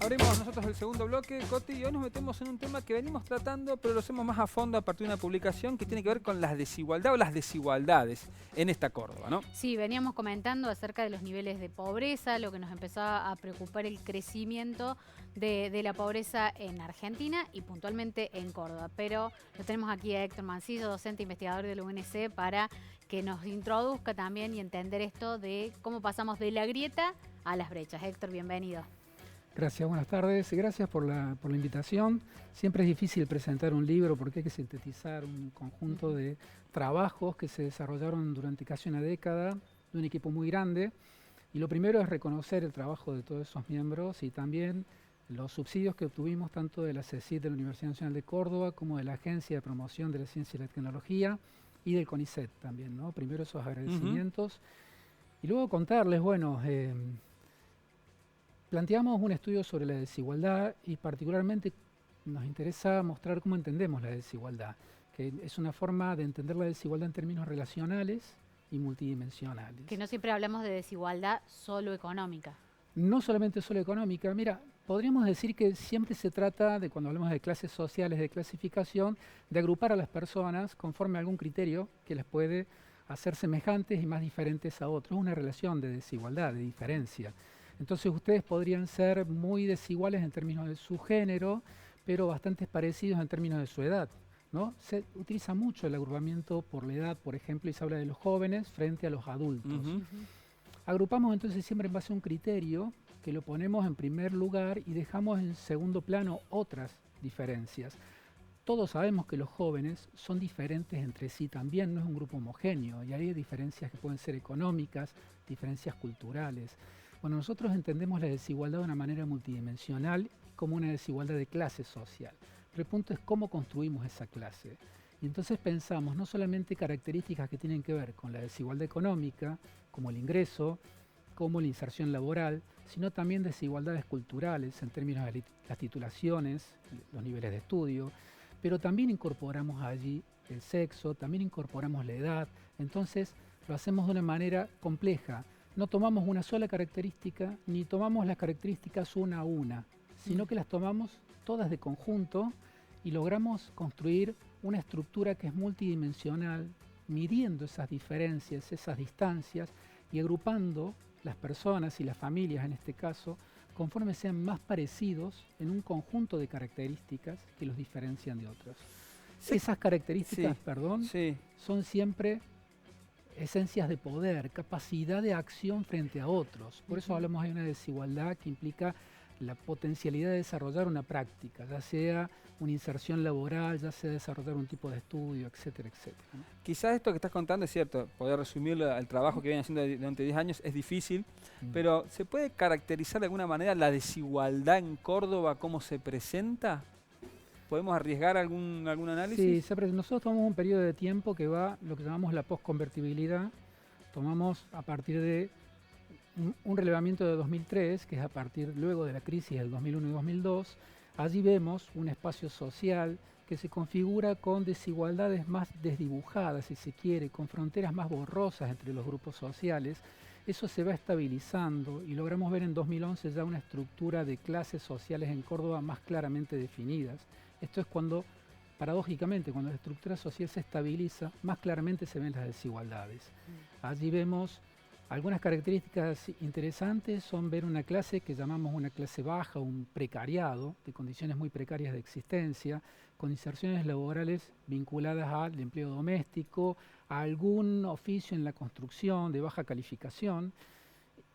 Abrimos nosotros el segundo bloque, Coti, y hoy nos metemos en un tema que venimos tratando, pero lo hacemos más a fondo a partir de una publicación que tiene que ver con las desigualdades o las desigualdades en esta Córdoba, ¿no? Sí, veníamos comentando acerca de los niveles de pobreza, lo que nos empezaba a preocupar el crecimiento de la pobreza en Argentina y puntualmente en Córdoba. Pero lo tenemos aquí a Héctor Mancillo, docente investigador de la UNC, para que nos introduzca también y entender esto de cómo pasamos de la grieta a las brechas. Héctor, bienvenido. Gracias, buenas tardes. Gracias por la invitación. Siempre es difícil presentar un libro porque hay que sintetizar un conjunto de trabajos que se desarrollaron durante casi una década de un equipo muy grande. Y lo primero es reconocer el trabajo de todos esos miembros y también los subsidios que obtuvimos tanto de la CECIT de la Universidad Nacional de Córdoba como de la Agencia de Promoción de la Ciencia y la Tecnología y del CONICET también, ¿no? Primero esos agradecimientos. Y luego contarles, bueno, planteamos un estudio sobre la desigualdad y particularmente nos interesa mostrar cómo entendemos la desigualdad, que es una forma de entender la desigualdad en términos relacionales y multidimensionales. Que no siempre hablamos de desigualdad solo económica. No solamente solo económica, mira, podríamos decir que siempre se trata de, cuando hablamos de clases sociales, de clasificación, de agrupar a las personas conforme a algún criterio que les puede hacer semejantes y más diferentes a otros. Es una relación de desigualdad, de diferencia. Entonces ustedes podrían ser muy desiguales en términos de su género, pero bastante parecidos en términos de su edad, ¿no? Se utiliza mucho el agrupamiento por la edad, por ejemplo, y se habla de los jóvenes frente a los adultos. Agrupamos entonces siempre en base a un criterio que lo ponemos en primer lugar y dejamos en segundo plano otras diferencias. Todos sabemos que los jóvenes son diferentes entre sí también, no es un grupo homogéneo, y hay diferencias que pueden ser económicas, diferencias culturales. Bueno, nosotros entendemos la desigualdad de una manera multidimensional como una desigualdad de clase social. Pero el punto es cómo construimos esa clase. Y entonces pensamos no solamente características que tienen que ver con la desigualdad económica, como el ingreso, como la inserción laboral, sino también desigualdades culturales en términos de las titulaciones, los niveles de estudio, pero también incorporamos allí el sexo, también incorporamos la edad. Entonces lo hacemos de una manera compleja. No tomamos una sola característica, ni tomamos las características una a una, sino que las tomamos todas de conjunto y logramos construir una estructura que es multidimensional, midiendo esas diferencias, esas distancias y agrupando las personas y las familias en este caso, conforme sean más parecidos en un conjunto de características que los diferencian de otros. Sí. Esas características, son siempre esencias de poder, capacidad de acción frente a otros. Por eso hablamos de una desigualdad que implica la potencialidad de desarrollar una práctica, ya sea una inserción laboral, ya sea desarrollar un tipo de estudio, etcétera, etcétera, ¿no? Quizás esto que estás contando es cierto, poder resumirlo al trabajo que vienen haciendo durante 10 años es difícil, pero ¿se puede caracterizar de alguna manera la desigualdad en Córdoba, cómo se presenta? ¿Podemos arriesgar algún análisis? Sí, nosotros tomamos un periodo de tiempo que va lo que llamamos la postconvertibilidad. Tomamos a partir de un relevamiento de 2003, que es a partir luego de la crisis del 2001 y 2002. Allí vemos un espacio social que se configura con desigualdades más desdibujadas, si se quiere, con fronteras más borrosas entre los grupos sociales. Eso se va estabilizando y logramos ver en 2011 ya una estructura de clases sociales en Córdoba más claramente definidas. Esto es cuando, paradójicamente, cuando la estructura social se estabiliza, más claramente se ven las desigualdades. Allí vemos algunas características interesantes, son ver una clase que llamamos una clase baja, un precariado, de condiciones muy precarias de existencia, con inserciones laborales vinculadas al empleo doméstico, a algún oficio en la construcción de baja calificación,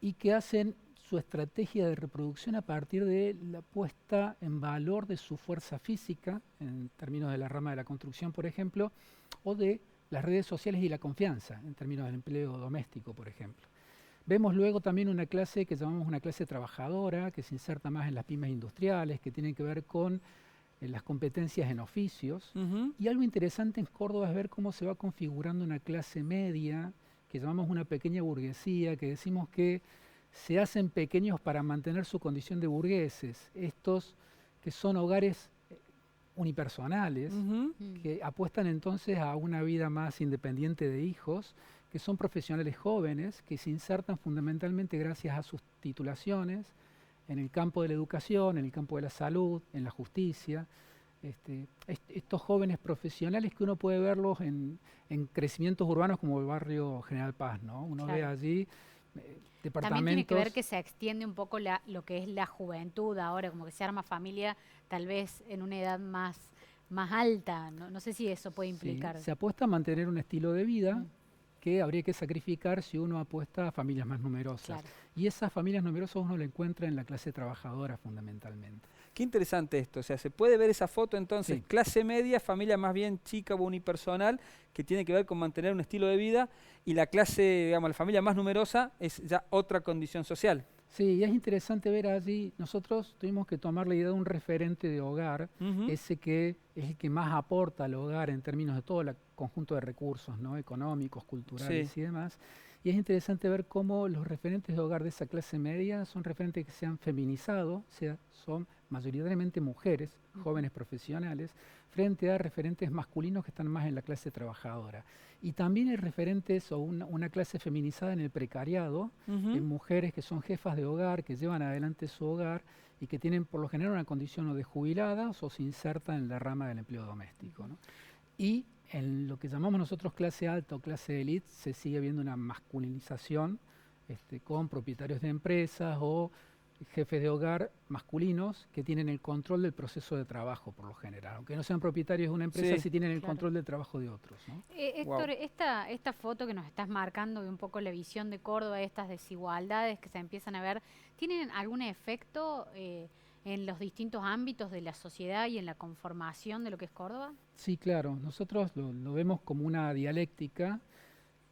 y que hacen su estrategia de reproducción a partir de la puesta en valor de su fuerza física, en términos de la rama de la construcción, por ejemplo, o de las redes sociales y la confianza, en términos del empleo doméstico, por ejemplo. Vemos luego también una clase que llamamos una clase trabajadora, que se inserta más en las pymes industriales, que tiene que ver con las competencias en oficios. Y algo interesante en Córdoba es ver cómo se va configurando una clase media, que llamamos una pequeña burguesía, que decimos que se hacen pequeños para mantener su condición de burgueses. Estos que son hogares unipersonales, que apuestan entonces a una vida más independiente de hijos, que son profesionales jóvenes, que se insertan fundamentalmente gracias a sus titulaciones en el campo de la educación, en el campo de la salud, en la justicia. Estos jóvenes profesionales que uno puede verlos en crecimientos urbanos como el barrio General Paz, ¿no? Uno ve allí departamentos. También tiene que ver que se extiende un poco lo que es la juventud ahora, como que se arma familia tal vez en una edad más alta. No sé si eso puede implicar. Sí, se apuesta a mantener un estilo de vida que habría que sacrificar si uno apuesta a familias más numerosas. Claro. Y esas familias numerosas uno la encuentra en la clase trabajadora fundamentalmente. Qué interesante esto, o sea, se puede ver esa foto entonces, Sí. clase media, familia más bien chica o unipersonal, que tiene que ver con mantener un estilo de vida, y la clase, digamos, la familia más numerosa es ya otra condición social. Sí, y es interesante ver allí, nosotros tuvimos que tomar la idea de un referente de hogar, ese que es el que más aporta al hogar en términos de todo el conjunto de recursos, ¿no? Económicos, culturales y demás. Y es interesante ver cómo los referentes de hogar de esa clase media son referentes que se han feminizado, o sea, son mayoritariamente mujeres, jóvenes profesionales, frente a referentes masculinos que están más en la clase trabajadora. Y también hay referentes o una clase feminizada en el precariado, en mujeres que son jefas de hogar, que llevan adelante su hogar y que tienen por lo general una condición o de jubiladas o se insertan en la rama del empleo doméstico, ¿no? Y en lo que llamamos nosotros clase alta o clase elite se sigue viendo una masculinización con propietarios de empresas o jefes de hogar masculinos que tienen el control del proceso de trabajo por lo general. Aunque no sean propietarios de una empresa, sí tienen el control del trabajo de otros, ¿no? Héctor, esta foto que nos estás marcando de un poco la visión de Córdoba, estas desigualdades que se empiezan a ver, ¿tienen algún efecto en los distintos ámbitos de la sociedad y en la conformación de lo que es Córdoba? Sí, claro. Nosotros lo vemos como una dialéctica.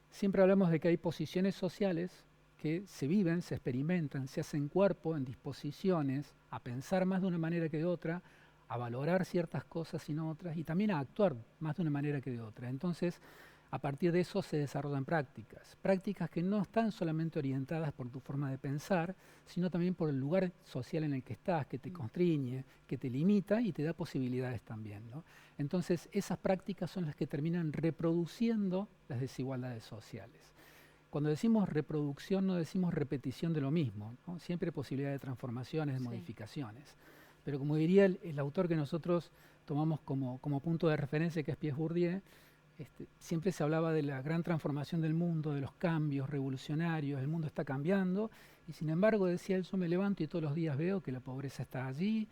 Siempre hablamos de que hay posiciones sociales que se viven, se experimentan, se hacen cuerpo en disposiciones a pensar más de una manera que de otra, a valorar ciertas cosas y no otras, y también a actuar más de una manera que de otra. Entonces, a partir de eso se desarrollan prácticas que no están solamente orientadas por tu forma de pensar, sino también por el lugar social en el que estás, que te constriñe, que te limita y te da posibilidades también, ¿no? Entonces, esas prácticas son las que terminan reproduciendo las desigualdades sociales. Cuando decimos reproducción no decimos repetición de lo mismo, ¿no? Siempre hay posibilidad de transformaciones, de modificaciones. Pero como diría el autor que nosotros tomamos como punto de referencia, que es Pierre Bourdieu, siempre se hablaba de la gran transformación del mundo, de los cambios revolucionarios, el mundo está cambiando, y sin embargo, decía él, yo me levanto y todos los días veo que la pobreza está allí,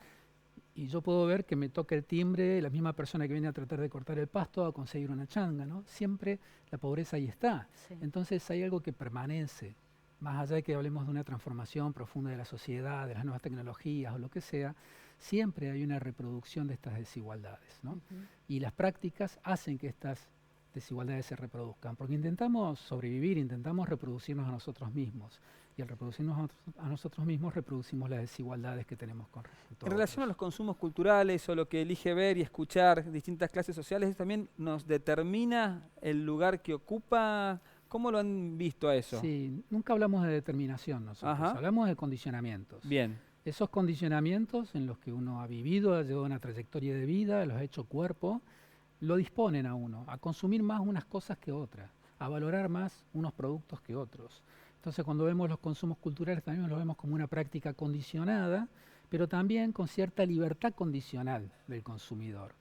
y yo puedo ver que me toca el timbre la misma persona que viene a tratar de cortar el pasto a conseguir una changa, ¿no? Siempre la pobreza ahí está. Sí. Entonces hay algo que permanece, más allá de que hablemos de una transformación profunda de la sociedad, de las nuevas tecnologías o lo que sea, siempre hay una reproducción de estas desigualdades, ¿no? Y las prácticas hacen que estas desigualdades se reproduzcan, porque intentamos sobrevivir, intentamos reproducirnos a nosotros mismos. Y al reproducirnos a nosotros mismos, reproducimos las desigualdades que tenemos con respecto a En relación a los consumos culturales o lo que elige ver y escuchar distintas clases sociales, ¿eso también nos determina el lugar que ocupa? ¿Cómo lo han visto a eso? Sí, nunca hablamos de determinación nosotros, hablamos de condicionamientos. Bien. Esos condicionamientos en los que uno ha vivido, ha llevado una trayectoria de vida, los ha hecho cuerpo, lo disponen a uno, a consumir más unas cosas que otras, a valorar más unos productos que otros. Entonces, cuando vemos los consumos culturales, también los vemos como una práctica condicionada, pero también con cierta libertad condicional del consumidor.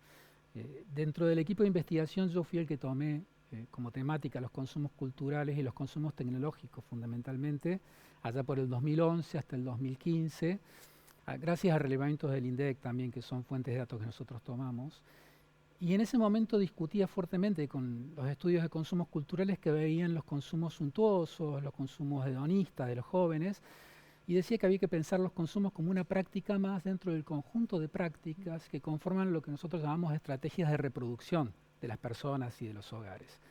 Dentro del equipo de investigación, yo fui el que tomé como temática los consumos culturales y los consumos tecnológicos, fundamentalmente, allá por el 2011 hasta el 2015, gracias a relevamientos del INDEC también, que son fuentes de datos que nosotros tomamos. Y en ese momento discutía fuertemente con los estudios de consumos culturales que veían los consumos suntuosos, los consumos hedonistas de los jóvenes, y decía que había que pensar los consumos como una práctica más dentro del conjunto de prácticas que conforman lo que nosotros llamamos estrategias de reproducción de las personas y de los hogares.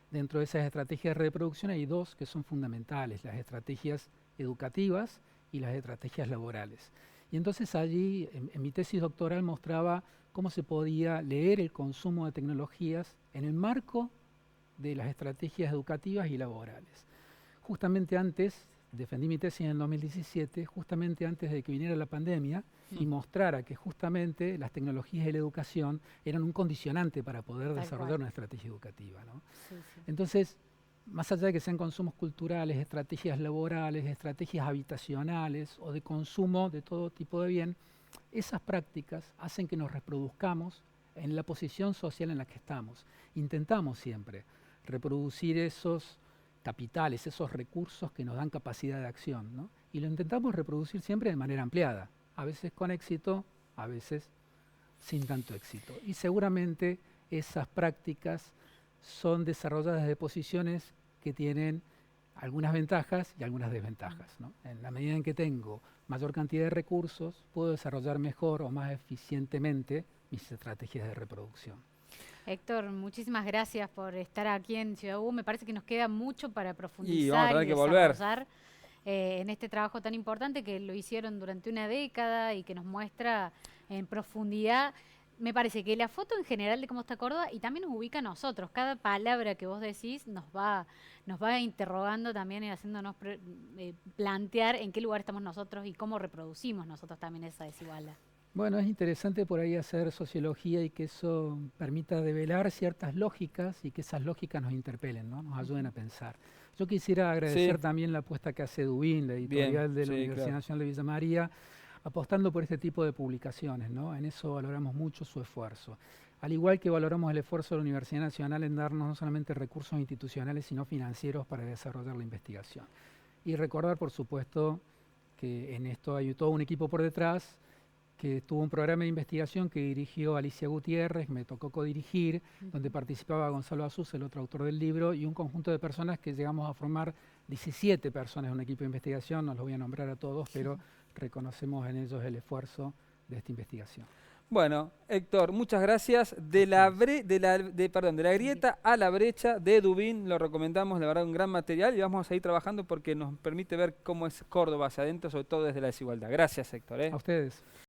Dentro de esas estrategias de reproducción hay dos que son fundamentales, las estrategias educativas y las estrategias laborales. Y entonces allí, en mi tesis doctoral, mostraba cómo se podía leer el consumo de tecnologías en el marco de las estrategias educativas y laborales. Justamente antes, defendí mi tesis en el 2017, justamente antes de que viniera la pandemia, y mostrara que justamente las tecnologías y la educación eran un condicionante para poder desarrollar una estrategia educativa, ¿no? Entonces, más allá de que sean consumos culturales, estrategias laborales, estrategias habitacionales o de consumo de todo tipo de bien, esas prácticas hacen que nos reproduzcamos en la posición social en la que estamos. Intentamos siempre reproducir esos capitales, esos recursos que nos dan capacidad de acción, ¿no? Y lo intentamos reproducir siempre de manera ampliada, a veces con éxito, a veces sin tanto éxito. Y seguramente esas prácticas son desarrolladas desde posiciones que tienen algunas ventajas y algunas desventajas, ¿no? En la medida en que tengo mayor cantidad de recursos, puedo desarrollar mejor o más eficientemente mis estrategias de reproducción. Héctor, muchísimas gracias por estar aquí en Ciudad U. Me parece que nos queda mucho para Y vamos a profundizar tener y que volver. desarrollar en este trabajo tan importante que lo hicieron durante una década y que nos muestra en profundidad. Me parece que la foto en general de cómo está Córdoba y también nos ubica a nosotros. Cada palabra que vos decís nos va interrogando también y haciéndonos plantear en qué lugar estamos nosotros y cómo reproducimos nosotros también esa desigualdad. Bueno, es interesante por ahí hacer sociología y que eso permita develar ciertas lógicas y que esas lógicas nos interpelen, ¿no? Nos ayuden a pensar. Yo quisiera agradecer Sí, también la apuesta que hace Dubin, la editorial bien, de la sí, Universidad claro. Nacional de Villa María, apostando por este tipo de publicaciones, ¿no? En eso valoramos mucho su esfuerzo. Al igual que valoramos el esfuerzo de la Universidad Nacional en darnos no solamente recursos institucionales, sino financieros para desarrollar la investigación. Y recordar, por supuesto, que en esto hay todo un equipo por detrás, que tuvo un programa de investigación que dirigió Alicia Gutiérrez, me tocó codirigir, donde participaba Gonzalo Azuz, el otro autor del libro, y un conjunto de personas que llegamos a formar 17 personas en un equipo de investigación, no los voy a nombrar a todos, pero reconocemos en ellos el esfuerzo de esta investigación. Bueno, Héctor, muchas gracias. De la grieta a la brecha de Dubin, lo recomendamos, la verdad, un gran material y vamos a seguir trabajando porque nos permite ver cómo es Córdoba hacia adentro, sobre todo desde la desigualdad. Gracias, Héctor. A ustedes.